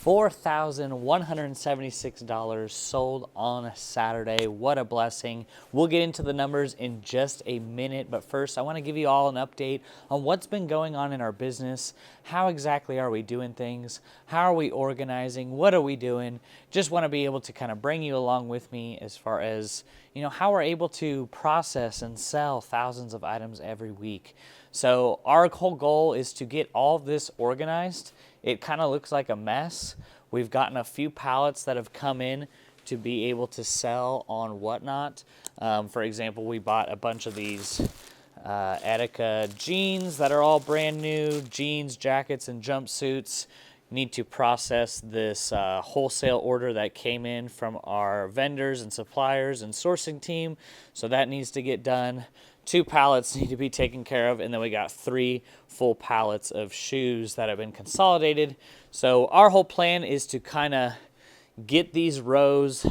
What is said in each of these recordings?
$4,176 sold on a Saturday. What a blessing. We'll get into the numbers in just a minute, but first I want to give you all an update on what's been going on in our business. How exactly are we doing things? How are we organizing? What are we doing? Just want to be able to kind of bring you along with me as far as, how we're able to process and sell thousands of items every week. So our whole goal is to get all of this organized. It kind of looks like a mess. We've gotten a few pallets that have come in to be able to sell on Whatnot. For example, we bought a bunch of these Etika jeans that are all brand new, jeans, jackets, and jumpsuits. Need to process this wholesale order that came in from our vendors and suppliers and sourcing team. So that needs to get done. 2 pallets need to be taken care of, and then we got 3 full pallets of shoes that have been consolidated. So our whole plan is to kind of get these rows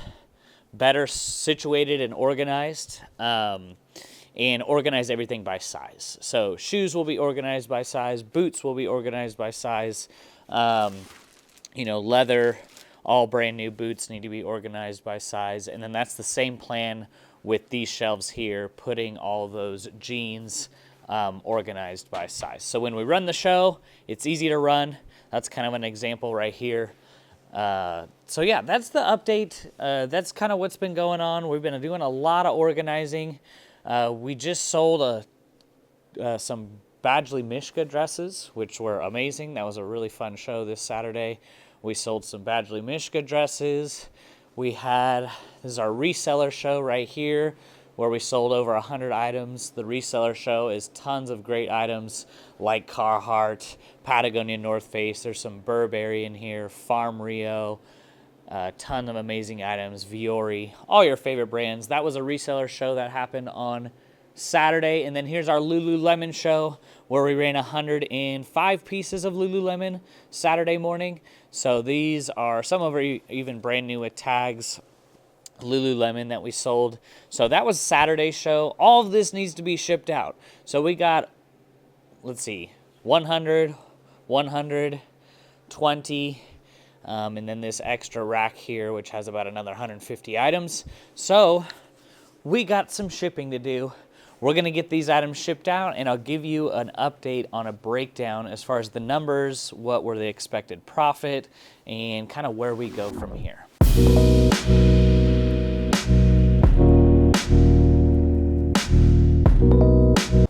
better situated and organized, and organize everything by size. So shoes will be organized by size, boots will be organized by size, leather, all brand new boots need to be organized by size, and then that's the same plan with these shelves here, putting all those jeans organized by size. So when we run the show, it's easy to run. That's kind of an example right here. So yeah, that's the update. That's kind of what's been going on. We've been doing a lot of organizing. We just sold some Badgley Mishka dresses, which were amazing. That was a really fun show this Saturday. We sold some Badgley Mishka dresses. This is our reseller show right here, where we sold over 100 items. The reseller show is tons of great items like Carhartt, Patagonia North Face. There's some Burberry in here, Farm Rio, a ton of amazing items, Viore, all your favorite brands. That was a reseller show that happened on Saturday. And then here's our Lululemon show, where we ran 105 pieces of Lululemon Saturday morning. So these are some of our even brand new with tags, Lululemon that we sold. So that was Saturday's show. All of this needs to be shipped out. So we got, 100, 120, and then this extra rack here, which has about another 150 items. So we got some shipping to do. We're going to get these items shipped out, and I'll give you an update on a breakdown as far as the numbers, what were the expected profit, and kind of where we go from here.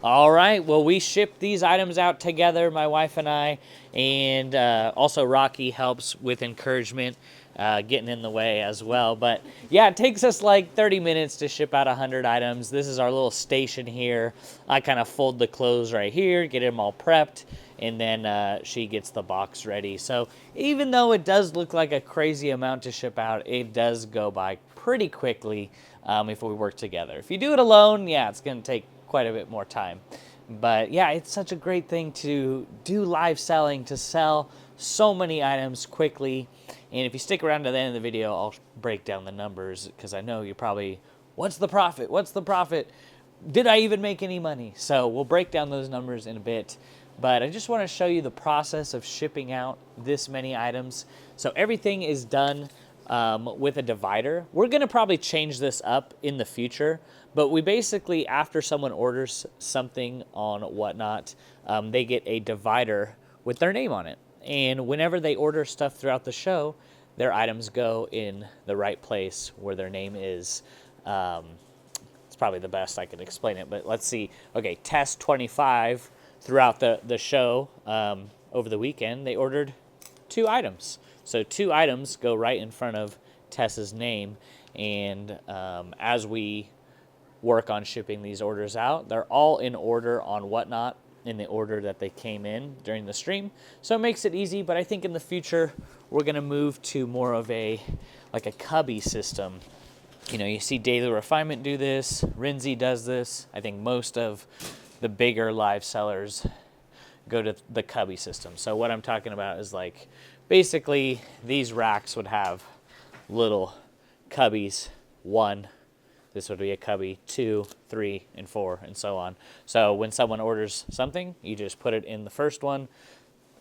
All right, well, we shipped these items out together, my wife and I, and also Rocky helps with encouragement, getting in the way as well. But yeah, it takes us like 30 minutes to ship out 100 items. This is our little station here. I kind of fold the clothes right here, get them all prepped, and then she gets the box ready. So even though it does look like a crazy amount to ship out, it does go by pretty quickly if we work together. If you do it alone, yeah, it's going to take quite a bit more time. But yeah, it's such a great thing to do live selling, to sell so many items quickly. And if you stick around to the end of the video, I'll break down the numbers, because I know you're probably, what's the profit? What's the profit? Did I even make any money? So we'll break down those numbers in a bit. But I just want to show you the process of shipping out this many items. So everything is done with a divider. We're going to probably change this up in the future, but we basically, after someone orders something on Whatnot, they get a divider with their name on it. And whenever they order stuff throughout the show, their items go in the right place where their name is. It's probably the best I can explain it, but let's see. Okay, Test 25 throughout the show over the weekend, they ordered 2 items. So 2 items go right in front of Tess's name, and as we work on shipping these orders out, they're all in order on Whatnot, in the order that they came in during the stream. So it makes it easy, but I think in the future we're going to move to more of a cubby system. You see Daily Refinement do this, Rinzi does this. I think most of the bigger live sellers go to the cubby system. So what I'm talking about is basically these racks would have little cubbies, 1, this would be a cubby, 2, 3, and 4, and so on. So when someone orders something, you just put it in the first one,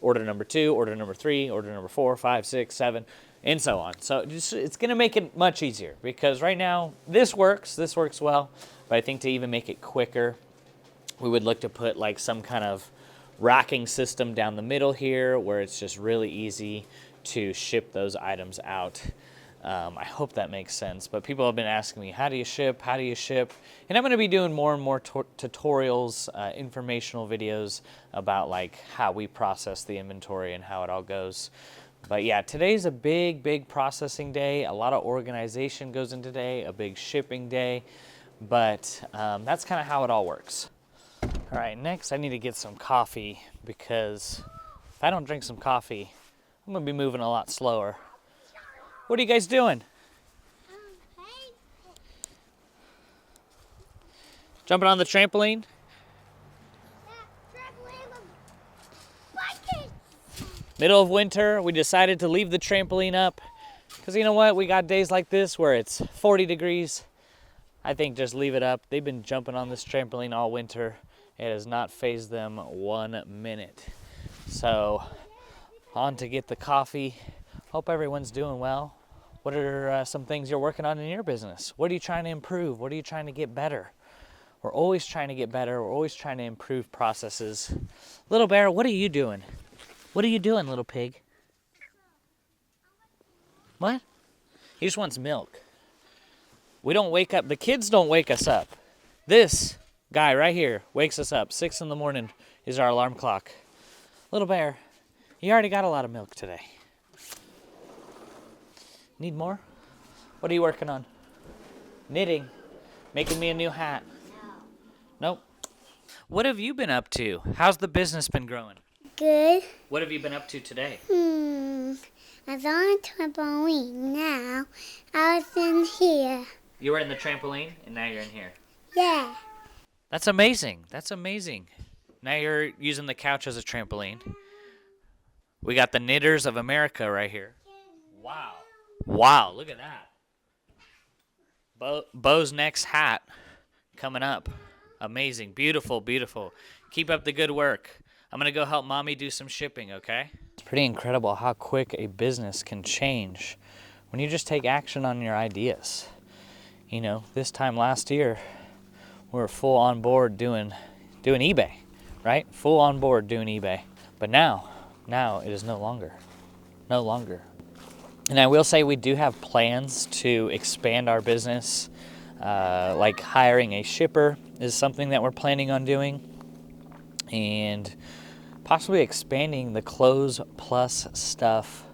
order number 2, order number 3, order number 4, 5, 6, 7, and so on. So it's going to make it much easier, because right now this works well, but I think to even make it quicker, we would look to put like some kind of racking system down the middle here where it's just really easy to ship those items out. I hope that makes sense, but people have been asking me, how do you ship? And I'm going to be doing more and more tutorials, informational videos about like how we process the inventory and how it all goes. But yeah, today's a big processing day. A lot of organization goes into today, a big shipping day, but that's kind of how it all works. All right, next I need to get some coffee, because if I don't drink some coffee, I'm going to be moving a lot slower. What are you guys doing? Jumping on the trampoline? Middle of winter, we decided to leave the trampoline up, because you know what? We got days like this where it's 40 degrees. I think just leave it up. They've been jumping on this trampoline all winter. It has not fazed them 1 minute. So, on to get the coffee. Hope everyone's doing well. What are some things you're working on in your business? What are you trying to improve? What are you trying to get better? We're always trying to get better. We're always trying to improve processes. Little bear, what are you doing? What are you doing, little pig? What? He just wants milk. We don't wake up. The kids don't wake us up. This guy right here wakes us up. 6 in the morning is our alarm clock. Little bear, you already got a lot of milk today. Need more? What are you working on? Knitting. Making me a new hat. Nope. What have you been up to? How's the business been growing? Good. What have you been up to today? I was on a trampoline. Now I was in here. You were in the trampoline, and now you're in here. Yeah. That's amazing. That's amazing. Now you're using the couch as a trampoline. We got the Knitters of America right here. Wow. Wow, look at that. Bo's next hat coming up. Amazing. Beautiful, beautiful. Keep up the good work. I'm going to go help Mommy do some shipping, okay? It's pretty incredible how quick a business can change when you just take action on your ideas. You know, this time last year, we were full on board doing eBay, right? Full on board doing eBay. But now it is no longer. No longer. And I will say we do have plans to expand our business. Like hiring a shipper is something that we're planning on doing. And possibly expanding the Clothes Plus Stuff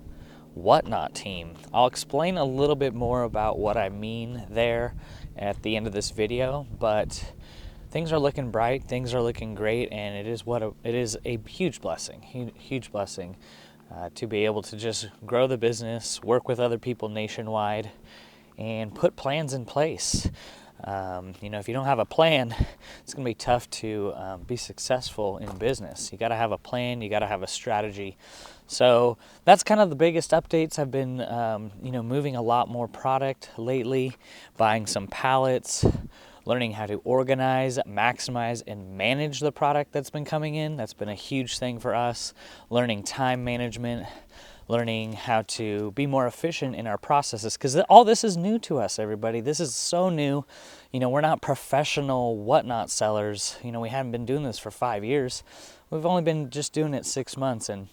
Whatnot team. I'll explain a little bit more about what I mean there at the end of this video, but things are looking bright, things are looking great, and it is a huge blessing, huge blessing to be able to just grow the business, work with other people nationwide, and put plans in place. You know, if you don't have a plan, it's going to be tough to be successful in business. You got to have a plan, you got to have a strategy. So that's kind of the biggest updates. I've been, you know, moving a lot more product lately, buying some pallets, learning how to organize, maximize, and manage the product that's been coming in. That's been a huge thing for us. Learning time management, learning how to be more efficient in our processes, because all this is new to us, everybody. This is so new. You know, we're not professional whatnot sellers. You know, we haven't been doing this for 5 years. We've only been just doing it 6 months, and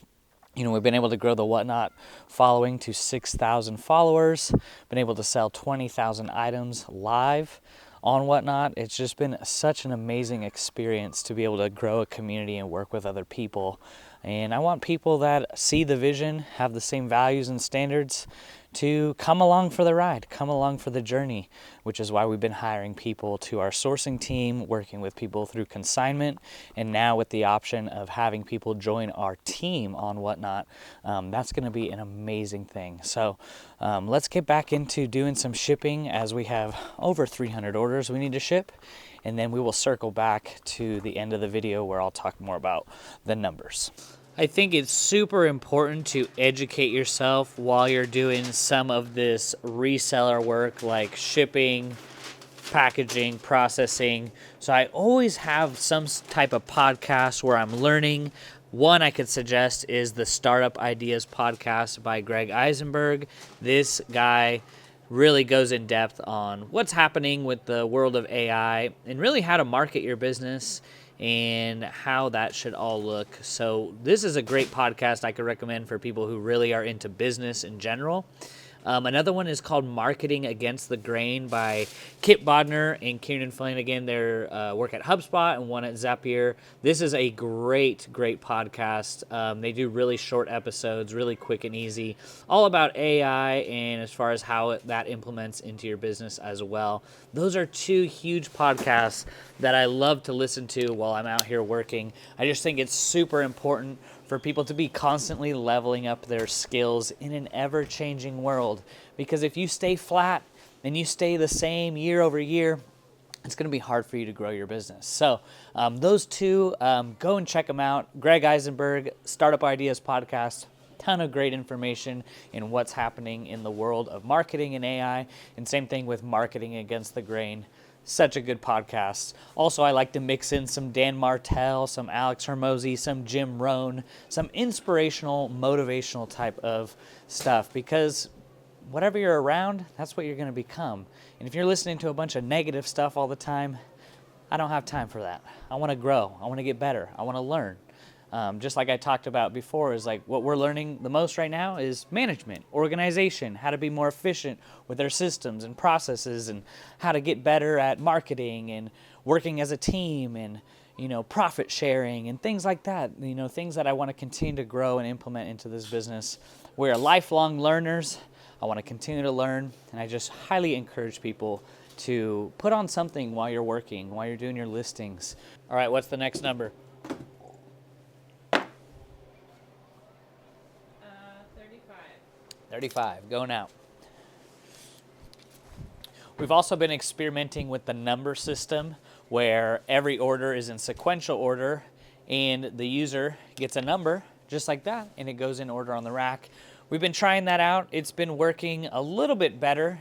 you know, we've been able to grow the Whatnot following to 6,000 followers, been able to sell 20,000 items live on Whatnot. It's just been such an amazing experience to be able to grow a community and work with other people. And I want people that see the vision, have the same values and standards, to come along for the ride, come along for the journey, which is why we've been hiring people to our sourcing team, working with people through consignment, and now with the option of having people join our team on Whatnot. That's going to be an amazing thing. So let's get back into doing some shipping, as we have over 300 orders we need to ship, and then we will circle back to the end of the video where I'll talk more about the numbers. I think it's super important to educate yourself while you're doing some of this reseller work, like shipping, packaging, processing. So I always have some type of podcast where I'm learning One I could suggest is the Startup Ideas podcast by Greg Eisenberg. This guy really goes in depth on what's happening with the world of AI and really how to market your business and how that should all look. So this is a great podcast I could recommend for people who really are into business in general. Another one is called Marketing Against the Grain by Kip Bodnar and Kieran Flanagan. They work at HubSpot and one at Zapier. This is a great podcast. They do really short episodes, really quick and easy, all about AI and as far as how that implements into your business as well. Those are two huge podcasts that I love to listen to while I'm out here working. I just think it's super important for people to be constantly leveling up their skills in an ever-changing world. Because if you stay flat and you stay the same year over year, it's going to be hard for you to grow your business. So those two, go and check them out. Greg Eisenberg, Startup Ideas Podcast. Ton of great information in what's happening in the world of marketing and AI. And same thing with Marketing Against the Grain. Such a good podcast. Also, I like to mix in some Dan Martell, some Alex Hormozy, some Jim Rohn, some inspirational, motivational type of stuff, because whatever you're around, that's what you're going to become. And if you're listening to a bunch of negative stuff all the time, I don't have time for that. I want to grow. I want to get better. I want to learn. Just like I talked about before, is like what we're learning the most right now is management, organization, how to be more efficient with our systems and processes, and how to get better at marketing and working as a team, and profit sharing and things like that. Things that I want to continue to grow and implement into this business. We're lifelong learners. I want to continue to learn, and I just highly encourage people to put on something while you're working, while you're doing your listings. All right, what's the next number? 35, going out. We've also been experimenting with the number system where every order is in sequential order and the user gets a number just like that and it goes in order on the rack. We've been trying that out. It's been working a little bit better,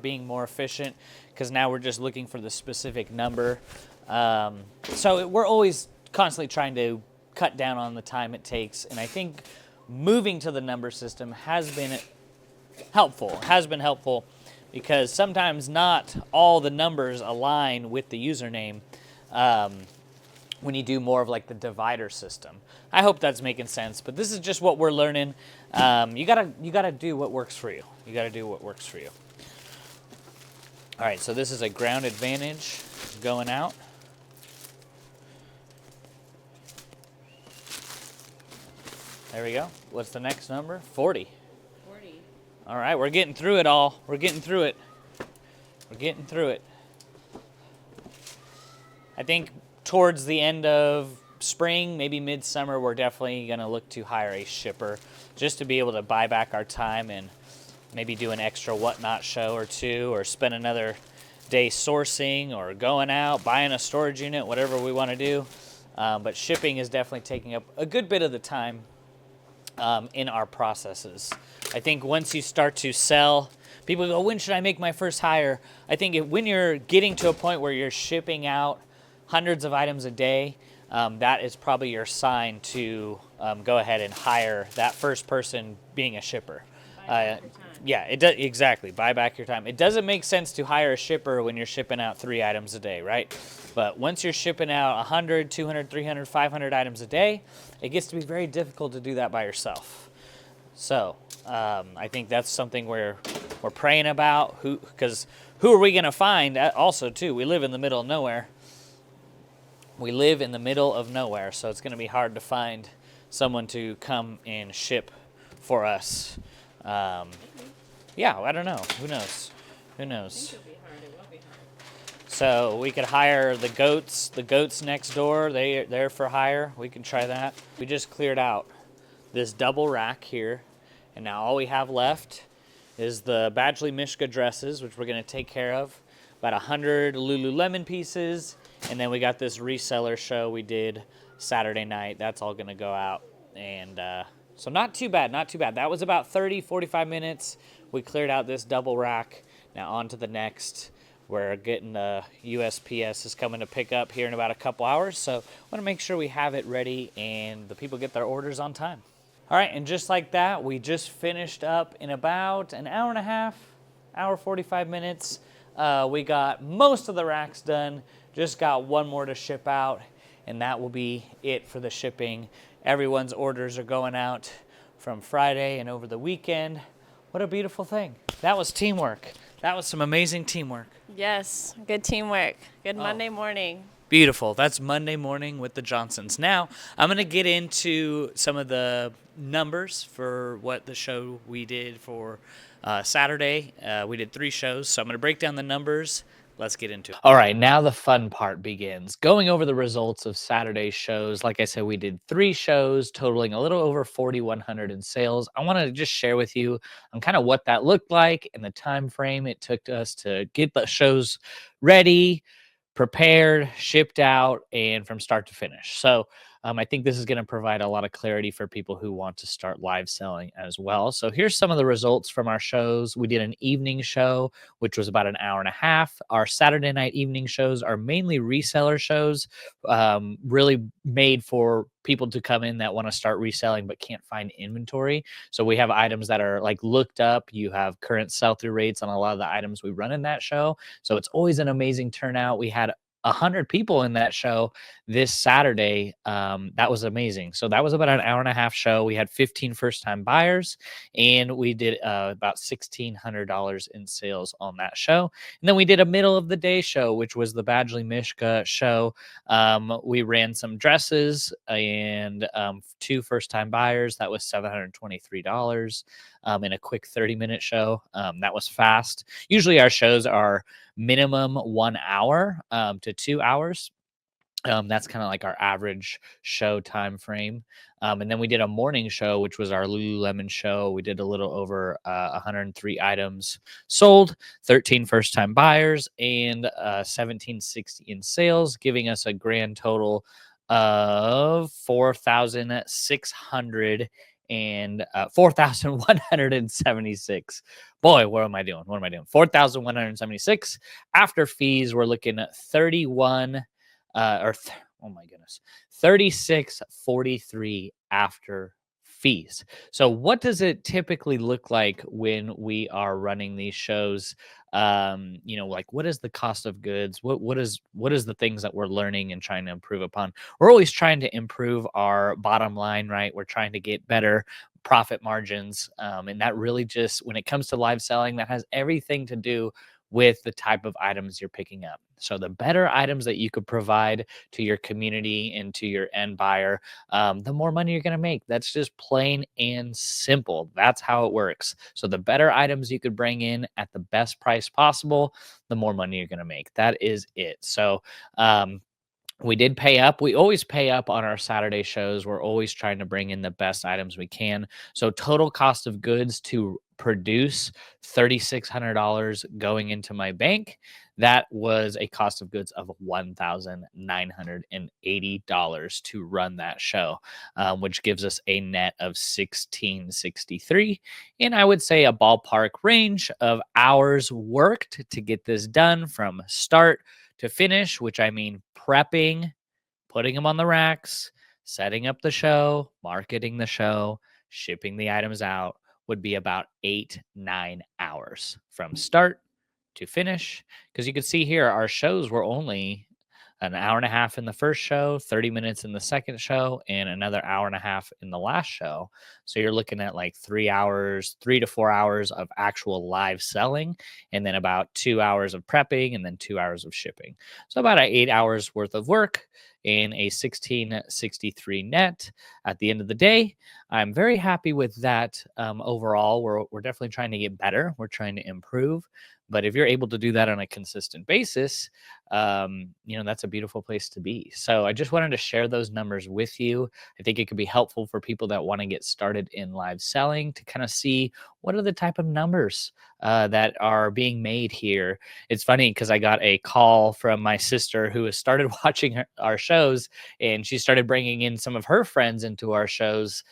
being more efficient, because now we're just looking for the specific number. So we're always constantly trying to cut down on the time it takes, and I think moving to the number system has been helpful because sometimes not all the numbers align with the username when you do more of like the divider system. I hope that's making sense, but this is just what we're learning. You gotta do what works for you. All right, so this is a ground advantage going out. There we go. What's the next number? 40. All right, we're getting through it all. We're getting through it. I think towards the end of spring, maybe midsummer, we're definitely going to look to hire a shipper just to be able to buy back our time and maybe do an extra whatnot show or two, or spend another day sourcing or going out, buying a storage unit, whatever we want to do. But shipping is definitely taking up a good bit of the time in our processes. I think once you start to sell, people go, when should I make my first hire? I think when you're getting to a point where you're shipping out hundreds of items a day, that is probably your sign to go ahead and hire that first person being a shipper. Yeah, it does, exactly. Buy back your time. It doesn't make sense to hire a shipper when you're shipping out 3 items a day, right? But once you're shipping out 100, 200, 300, 500 items a day, it gets to be very difficult to do that by yourself. So I think that's something we're praying about. Because who are we going to find? Also, too, we live in the middle of nowhere. So it's going to be hard to find someone to come and ship for us. Yeah, I don't know. Who knows? I think it'll be hard. It will be hard. So we could hire the goats next door. They're for hire. We can try that. We just cleared out this double rack here, and now all we have left is the Badgley Mishka dresses, which we're going to take care of. About 100 Lululemon pieces, and then we got this reseller show we did Saturday night. That's all going to go out, and so not too bad. That was about 30, 45 minutes. We cleared out this double rack. Now on to the next. We're getting USPS is coming to pick up here in about a couple hours, so I want to make sure we have it ready and the people get their orders on time. All right, and just like that, we just finished up in about an hour and a half, hour 45 minutes. We got most of the racks done, just got one more to ship out, and that will be it for the shipping. Everyone's orders are going out from Friday and over the weekend. What a beautiful thing. That was teamwork. That was some amazing teamwork. Yes, good teamwork. Good Monday morning. Beautiful. That's Monday morning with the Johnsons. Now, I'm going to get into some of the numbers for what the show we did for Saturday. We did 3 shows, so I'm going to break down the numbers. Let's get into it. All right, now the fun part begins. Going over the results of Saturday's shows. Like I said, we did 3 shows totaling a little over 4,100 in sales. I want to just share with you on kind of what that looked like and the time frame it took us to get the shows ready, prepared, shipped out, and from start to finish. So I think this is going to provide a lot of clarity for people who want to start live selling as well. So here's some of the results from our shows. We did an evening show, which was about an hour and a half. Our Saturday night evening shows are mainly reseller shows, really made for people to come in that want to start reselling but can't find inventory. So we have items that are like looked up. You have current sell-through rates on a lot of the items we run in that show. So it's always an amazing turnout. We had 100 people in that show this Saturday. That was amazing. So that was about an hour and a half show. We had 15 first-time buyers, and we did about $1,600 in sales on that show. And then we did a middle of the day show, which was the Badgley Mishka show. We ran some dresses and 2 first-time buyers. That was $723 in a quick 30-minute show. That was fast. Usually our shows are minimum 1 hour to 2 hours. That's kind of like our average show time frame. And then we did a morning show, which was our Lululemon show. We did a little over 103 items sold, 13 first-time buyers, and 1,760 in sales, giving us a grand total of 4,600 and 4,176. Boy, what am I doing? 4,176 after fees. We're looking at 3643 after fees. So what does it typically look like when we are running these shows? Like what is the cost of goods? What is the things that we're learning and trying to improve upon? We're always trying to improve our bottom line, right? We're trying to get better profit margins. And that really just, when it comes to live selling, that has everything to do with the type of items you're picking up. So the better items that you could provide to your community and to your end buyer, the more money you're going to make. That's just plain and simple. That's how it works. So the better items you could bring in at the best price possible, the more money you're going to make. That is it. So, we did pay up. We always pay up on our Saturday shows. We're always trying to bring in the best items we can. So total cost of goods to produce $3,600 going into my bank. That was a cost of goods of $1,980 to run that show, which gives us a net of $1,663. And I would say a ballpark range of hours worked to get this done from start to finish, which I mean prepping, putting them on the racks, setting up the show, marketing the show, shipping the items out, would be about 8-9 hours from start to finish. Because you can see here, our shows were only an hour and a half in the first show, 30 minutes in the second show, and another hour and a half in the last show. So you're looking at like 3 to 4 hours of actual live selling, and then about 2 hours of prepping, and then 2 hours of shipping. So about 8 hours worth of work and a 1663 net at the end of the day. I'm very happy with that. Overall, we're definitely trying to get better. We're trying to improve. But if you're able to do that on a consistent basis, that's a beautiful place to be. So I just wanted to share those numbers with you. I think it could be helpful for people that want to get started in live selling to kind of see what are the type of numbers that are being made here. It's funny because I got a call from my sister who has started watching our shows, and she started bringing in some of her friends into our shows.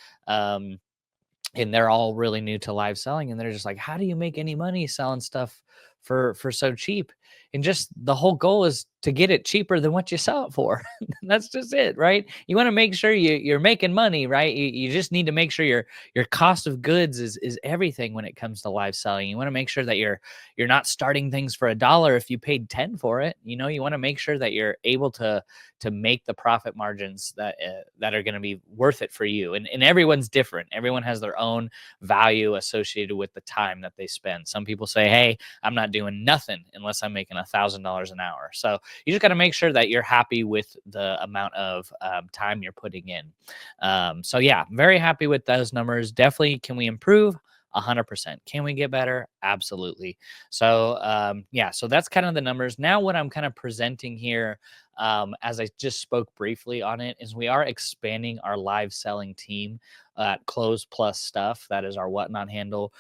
And they're all really new to live selling, and they're just like, how do you make any money selling stuff for so cheap? And just the whole goal is to get it cheaper than what you sell it for. That's just it, right? You want to make sure you're making money, right? You just need to make sure your cost of goods is everything when it comes to live selling. You want to make sure that you're not starting things for $1 if you paid 10 for it. You know, you want to make sure that you're able to make the profit margins that are going to be worth it for you. And everyone's different. Everyone has their own value associated with the time that they spend. Some people say, hey, I'm not doing nothing unless I'm making $1,000 an hour. So you just got to make sure that you're happy with the amount of time you're putting in. So yeah, very happy with those numbers. Definitely, can we improve? 100%. Can we get better? Absolutely. So yeah, so that's kind of the numbers. Now what I'm kind of presenting here, as I just spoke briefly on it, is we are expanding our live selling team at Close Plus Stuff. That is our Whatnot handle.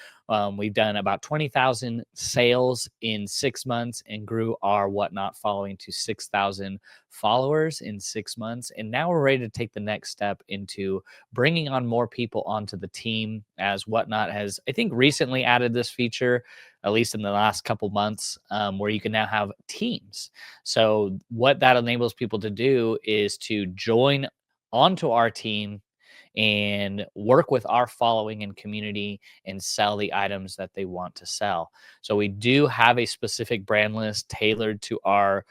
We've done about 20,000 sales in 6 months and grew our Whatnot following to 6,000 followers in 6 months. And now we're ready to take the next step into bringing on more people onto the team, as Whatnot has, I think, recently added this feature, at least in the last couple months, where you can now have teams. So what that enables people to do is to join onto our team and work with our following and community and sell the items that they want to sell. So we do have a specific brand list tailored to our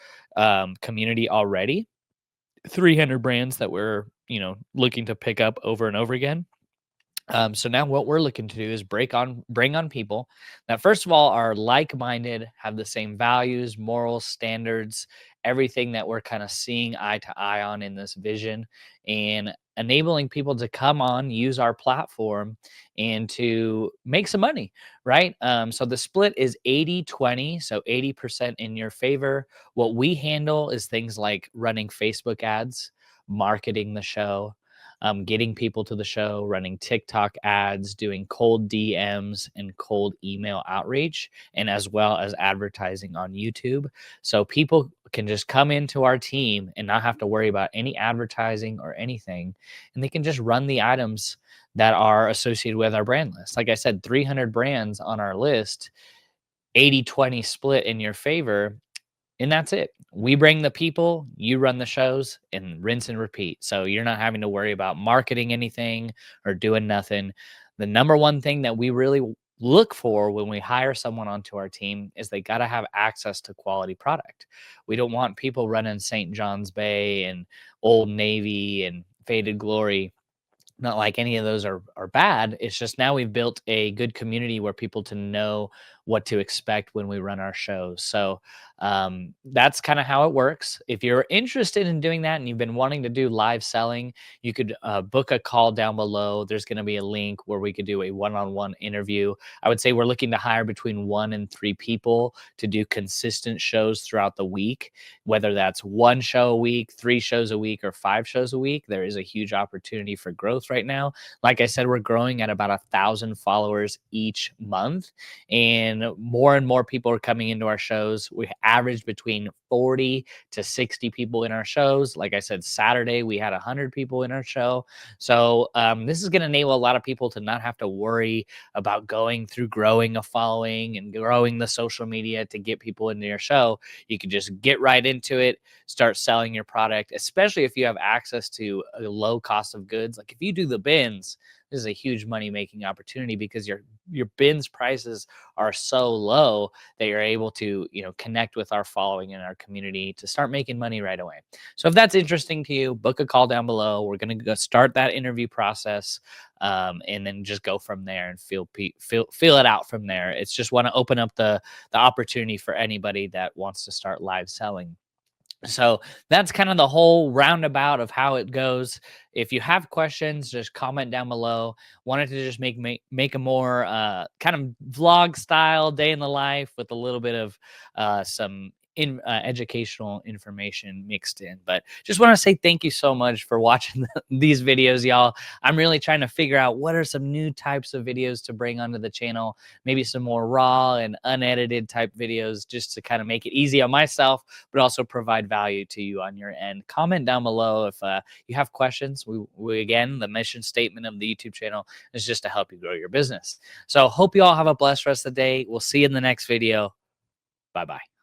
community already. 300 brands that we're, looking to pick up over and over again. So now what we're looking to do is bring on people that, first of all, are like-minded, have the same values, morals, standards, everything that we're kind of seeing eye to eye on in this vision, and enabling people to come on, use our platform, and to make some money, right? So the split is 80-20, so 80% in your favor. What we handle is things like running Facebook ads, marketing the show, getting people to the show, running TikTok ads, doing cold DMs and cold email outreach, and as well as advertising on YouTube. So people can just come into our team and not have to worry about any advertising or anything. And they can just run the items that are associated with our brand list. Like I said, 300 brands on our list, 80-20 split in your favor. And that's it. We bring the people, you run the shows, and rinse and repeat. So you're not having to worry about marketing anything or doing nothing. The number one thing that we really look for when we hire someone onto our team is they got to have access to quality product. We don't want people running St. John's Bay and Old Navy and Faded Glory. Not like any of those are bad. It's just now we've built a good community where people to know what to expect when we run our shows. So that's kind of how it works. If you're interested in doing that and you've been wanting to do live selling, you could book a call down below. There's going to be a link where we could do a one-on-one interview. I would say we're looking to hire between 1 and 3 people to do consistent shows throughout the week, whether that's 1 show a week, 3 shows a week, or 5 shows a week. There is a huge opportunity for growth right now. Like I said, we're growing at about 1,000 followers each month, and more people are coming into our shows. We average between 40 to 60 people in our shows. Like I said, Saturday we had 100 people in our show. So this is going to enable a lot of people to not have to worry about going through growing a following and growing the social media to get people into your show. You can just get right into it, start selling your product, especially if you have access to a low cost of goods. Like if you do the bins, this is a huge money making opportunity because your bins prices are so low that you're able to connect with our following in our community to start making money right away. So if that's interesting to you, book a call down below. We're going to go start that interview process, and then just go from there and feel it out from there. It's just want to open up the opportunity for anybody that wants to start live selling. So that's kind of the whole roundabout of how it goes. If you have questions, just comment down below. Wanted to just make a more kind of vlog style day in the life with a little bit of some educational information mixed in. But just want to say thank you so much for watching these videos, y'all. I'm really trying to figure out what are some new types of videos to bring onto the channel, maybe some more raw and unedited type videos, just to kind of make it easy on myself, but also provide value to you on your end. Comment down below if you have questions. We again, the mission statement of the YouTube channel is just to help you grow your business. So hope you all have a blessed rest of the day. We'll see you in the next video. Bye-bye.